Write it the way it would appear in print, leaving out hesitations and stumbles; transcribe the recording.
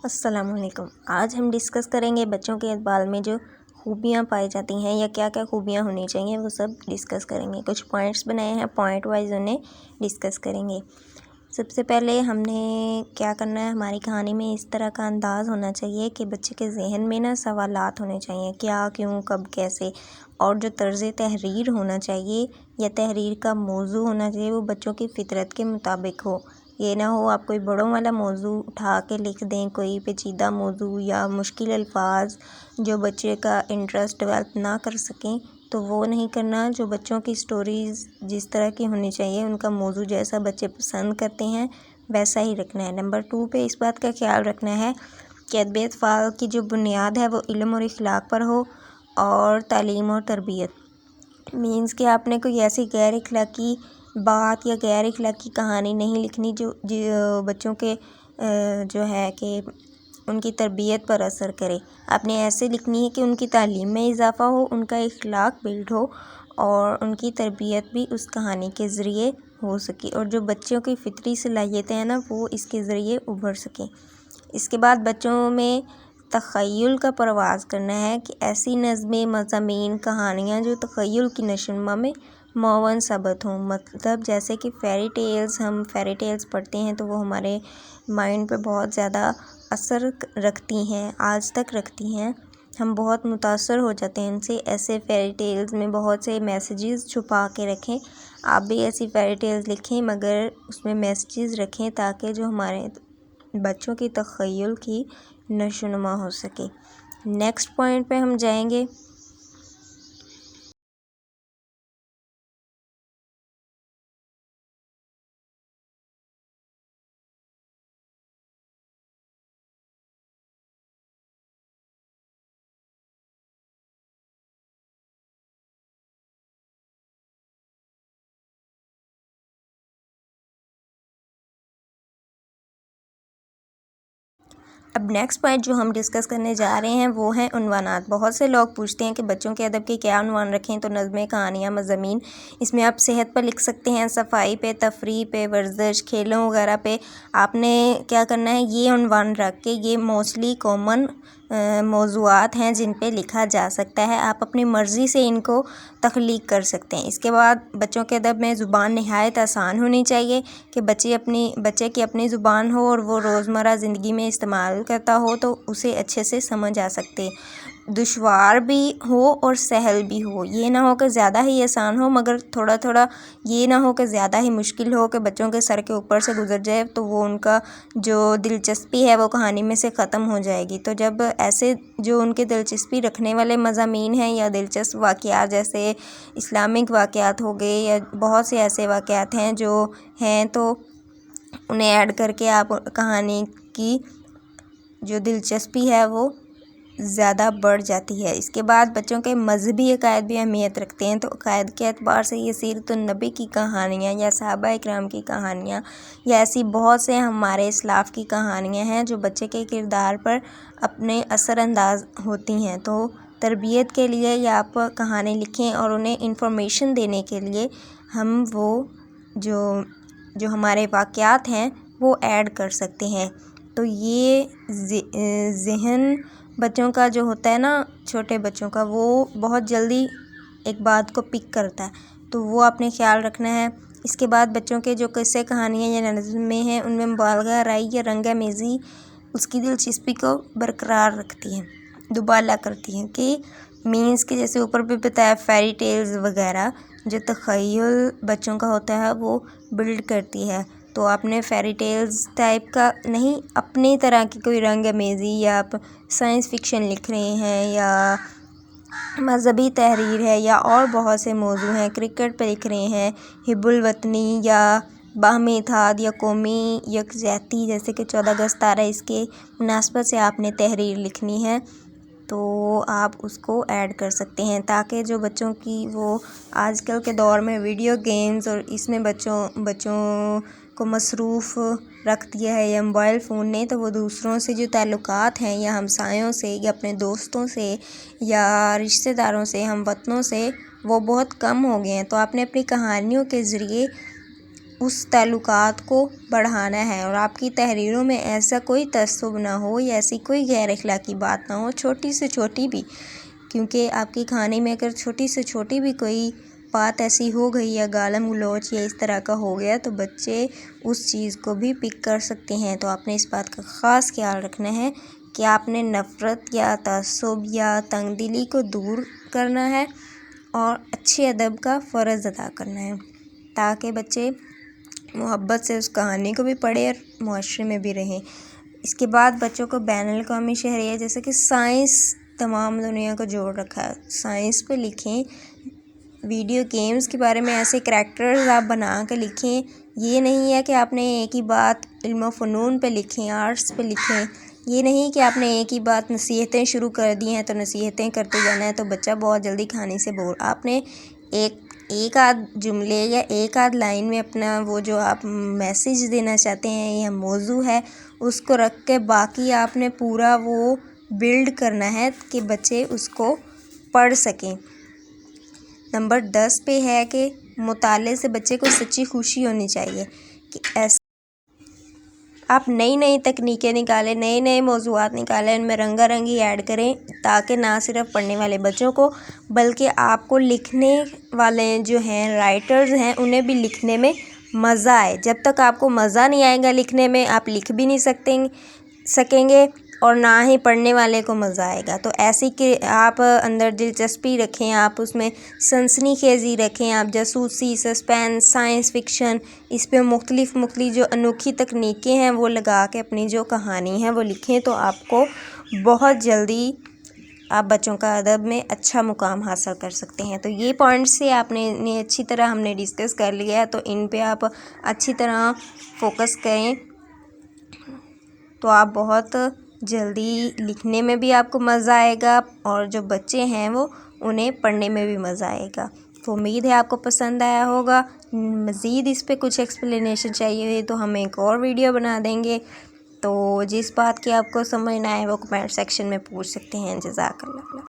السلام علیکم۔ آج ہم ڈسکس کریں گے بچوں کے بال میں جو خوبیاں پائی جاتی ہیں یا کیا کیا خوبیاں ہونی چاہیے، وہ سب ڈسکس کریں گے۔ کچھ پوائنٹس بنائے ہیں، پوائنٹ وائز انہیں ڈسکس کریں گے۔ سب سے پہلے ہم نے کیا کرنا ہے، ہماری کہانی میں اس طرح کا انداز ہونا چاہیے کہ بچے کے ذہن میں سوالات ہونے چاہیے، کیا، کیوں، کب، کیسے، اور جو طرز تحریر ہونا چاہیے یا تحریر کا موضوع ہونا چاہیے وہ بچوں کی فطرت کے مطابق ہو۔ یہ نہ ہو آپ کوئی بڑوں والا موضوع اٹھا کے لکھ دیں، کوئی پیچیدہ موضوع یا مشکل الفاظ جو بچے کا انٹرسٹ ڈیولپ نہ کر سکیں، تو وہ نہیں کرنا۔ جو بچوں کی سٹوریز جس طرح کی ہونی چاہیے، ان کا موضوع جیسا بچے پسند کرتے ہیں ویسا ہی رکھنا ہے۔ نمبر 2 پہ اس بات کا خیال رکھنا ہے کہ ادب اطفال کی جو بنیاد ہے وہ علم اور اخلاق پر ہو، اور تعلیم اور تربیت۔ مینس کہ آپ نے کوئی ایسی غیر اخلاقی بات یا غیر اخلاقی کہانی نہیں لکھنی جو بچوں کے جو ہے کہ ان کی تربیت پر اثر کرے۔ آپ نے ایسے لکھنی ہے کہ ان کی تعلیم میں اضافہ ہو، ان کا اخلاق بلڈ ہو، اور ان کی تربیت بھی اس کہانی کے ذریعے ہو سکے، اور جو بچوں کی فطری صلاحیتیں ہیں وہ اس کے ذریعے ابھر سکیں۔ اس کے بعد بچوں میں تخیل کا پرواز کرنا ہے کہ ایسی نظمیں، مضامین، کہانیاں جو تخیل کی نشوونما میں معاون ثابت ہوں۔ مطلب جیسے کہ فیری ٹیلز، ہم فیری ٹیلز پڑھتے ہیں تو وہ ہمارے مائنڈ پہ بہت زیادہ اثر رکھتی ہیں، آج تک رکھتی ہیں، ہم بہت متاثر ہو جاتے ہیں ان سے۔ ایسے فیری ٹیلز میں بہت سے میسیجز چھپا کے رکھیں۔ آپ بھی ایسی فیری ٹیلز لکھیں مگر اس میں میسیجز رکھیں تاکہ جو ہمارے بچوں کی تخیل کی نشوونما ہو سکے۔ نیکسٹ پوائنٹ پہ ہم جائیں گے۔ اب نیکسٹ پوائنٹ جو ہم ڈسکس کرنے جا رہے ہیں وہ ہیں عنوانات۔ بہت سے لوگ پوچھتے ہیں کہ بچوں کے ادب کے کیا عنوان رکھیں، تو نظمیں، کہانیاں، مضامین، اس میں آپ صحت پر لکھ سکتے ہیں، صفائی پہ، تفریح پہ، ورزش، کھیلوں وغیرہ پہ۔ آپ نے کیا کرنا ہے، یہ عنوان رکھ کے، یہ موسٹلی کامن موضوعات ہیں جن پہ لکھا جا سکتا ہے، آپ اپنی مرضی سے ان کو تخلیق کر سکتے ہیں۔ اس کے بعد بچوں کے ادب میں زبان نہایت آسان ہونی چاہیے کہ بچے کی اپنی زبان ہو اور وہ روزمرہ زندگی میں استعمال کرتا ہو تو اسے اچھے سے سمجھ آ سکتے، دشوار بھی ہو اور سہل بھی ہو۔ یہ نہ ہو کہ زیادہ ہی آسان ہو مگر تھوڑا تھوڑا، یہ نہ ہو کہ زیادہ ہی مشکل ہو کہ بچوں کے سر کے اوپر سے گزر جائے تو وہ ان کا جو دلچسپی ہے وہ کہانی میں سے ختم ہو جائے گی۔ تو جب ایسے جو ان کے دلچسپی رکھنے والے مضامین ہیں یا دلچسپ واقعات جیسے اسلامک واقعات ہو گئے یا بہت سے ایسے واقعات ہیں جو ہیں، تو انہیں ایڈ کر کے آپ کہانی کی جو دلچسپی ہے وہ زیادہ بڑھ جاتی ہے۔ اس کے بعد بچوں کے مذہبی عقائد بھی اہمیت رکھتے ہیں، تو عقائد کے اعتبار سے یہ سیرت النبی کی کہانیاں یا صحابہ اکرام کی کہانیاں یا ایسی بہت سے ہمارے اسلاف کی کہانیاں ہیں جو بچے کے کردار پر اپنے اثر انداز ہوتی ہیں۔ تو تربیت کے لیے یا آپ کہانی لکھیں اور انہیں انفارمیشن دینے کے لیے ہم وہ جو ہمارے واقعات ہیں وہ ایڈ کر سکتے ہیں۔ تو یہ ذہن بچوں کا جو ہوتا ہے نا، چھوٹے بچوں کا، وہ بہت جلدی ایک بات کو پک کرتا ہے، تو وہ آپ نے خیال رکھنا ہے۔ اس کے بعد بچوں کے جو قصے، کہانیاں یا نظمیں ہیں ان میں مبالغہ آرائی یا رنگ آمیزی اس کی دلچسپی کو برقرار رکھتی ہیں، دوبالا کرتی ہیں، کہ مینس کہ جیسے اوپر بھی بتایا فیری ٹیلز وغیرہ جو تخیل بچوں کا ہوتا ہے وہ بلڈ کرتی ہے۔ تو آپ نے فیری ٹیلز ٹائپ کا نہیں، اپنی طرح کی کوئی رنگ آمیزی، یا آپ سائنس فکشن لکھ رہے ہیں یا مذہبی تحریر ہے یا اور بہت سے موضوع ہیں، کرکٹ پہ لکھ رہے ہیں، حب الوطنی یا باہمی اتحاد یا قومی یکجہتی، جیسے کہ 14 اگست آ رہا ہے، اس کے مناسبت سے آپ نے تحریر لکھنی ہے تو آپ اس کو ایڈ کر سکتے ہیں، تاکہ جو بچوں کی وہ آج کل کے دور میں ویڈیو گیمز اور اس میں بچوں کو مصروف رکھ دیا ہے یا موبائل فون نے، تو وہ دوسروں سے جو تعلقات ہیں یا ہمسایوں سے یا اپنے دوستوں سے یا رشتہ داروں سے، ہم وطنوں سے، وہ بہت کم ہو گئے ہیں۔ تو آپ نے اپنی کہانیوں کے ذریعے اس تعلقات کو بڑھانا ہے، اور آپ کی تحریروں میں ایسا کوئی تعصب نہ ہو یا ایسی کوئی غیر اخلاقی بات نہ ہو، چھوٹی سے چھوٹی بھی، کیونکہ آپ کے کھانے میں اگر چھوٹی سے چھوٹی بھی کوئی بات ایسی ہو گئی یا گالم گلوچ یا اس طرح کا ہو گیا تو بچے اس چیز کو بھی پک کر سکتے ہیں۔ تو آپ نے اس بات کا خاص خیال رکھنا ہے کہ آپ نے نفرت یا تعصب یا تنگ دلی کو دور کرنا ہے اور اچھے ادب کا فرض ادا کرنا ہے، تاکہ بچے محبت سے اس کہانی کو بھی پڑھیں اور معاشرے میں بھی رہیں۔ اس کے بعد بچوں کو بین الاقوامی شہریت، جیسے کہ سائنس تمام دنیا کو جوڑ رکھا ہے، سائنس پہ لکھیں۔ ویڈیو گیمز کے بارے میں ایسے کریکٹرز آپ بنا کے لکھیں۔ یہ نہیں ہے کہ آپ نے ایک ہی بات علم و فنون پہ لکھیں، آرٹس پہ لکھیں۔ یہ نہیں کہ آپ نے ایک ہی بات نصیحتیں شروع کر دی ہیں تو نصیحتیں کرتے جانا ہے تو بچہ بہت جلدی کہانی سے بور۔ آپ نے ایک آدھ جملے یا ایک آدھ لائن میں اپنا وہ جو آپ میسیج دینا چاہتے ہیں یا موضوع ہے اس کو رکھ کے باقی آپ نے پورا وہ بلڈ کرنا ہے کہ بچے اس کو پڑھ سکیں۔ نمبر 10 پہ ہے کہ مطالعے سے بچے کو سچی خوشی ہونی چاہیے، کہ ایسے آپ نئی تکنیکیں نکالیں، نئے موضوعات نکالیں، ان میں رنگا رنگی ایڈ کریں، تاکہ نہ صرف پڑھنے والے بچوں کو بلکہ آپ کو لکھنے والے جو ہیں رائٹرز ہیں انہیں بھی لکھنے میں مزہ آئے۔ جب تک آپ کو مزہ نہیں آئے گا لکھنے میں، آپ لکھ بھی نہیں سکیں گے اور نہ ہی پڑھنے والے کو مزہ آئے گا۔ تو ایسی کہ آپ اندر دلچسپی رکھیں، آپ اس میں سنسنی خیزی رکھیں، آپ جاسوسی، سسپینس، سائنس فکشن، اس پہ مختلف جو انوکھی تکنیکیں ہیں وہ لگا کے اپنی جو کہانی ہے وہ لکھیں، تو آپ کو بہت جلدی آپ بچوں کا ادب میں اچھا مقام حاصل کر سکتے ہیں۔ تو یہ پوائنٹس سے آپ نے اچھی طرح ہم نے ڈسکس کر لیا ہے، تو ان پہ آپ اچھی طرح فوکس کریں تو آپ بہت جلدی لکھنے میں بھی آپ کو مزہ آئے گا، اور جو بچے ہیں وہ انہیں پڑھنے میں بھی مزہ آئے گا۔ تو امید ہے آپ کو پسند آیا ہوگا۔ مزید اس پہ کچھ ایکسپلینیشن چاہیے ہوئی تو ہم ایک اور ویڈیو بنا دیں گے، تو جس بات کی آپ کو سمجھ نہ آئے وہ کمنٹ سیکشن میں پوچھ سکتے ہیں۔ جزاک اللہ۔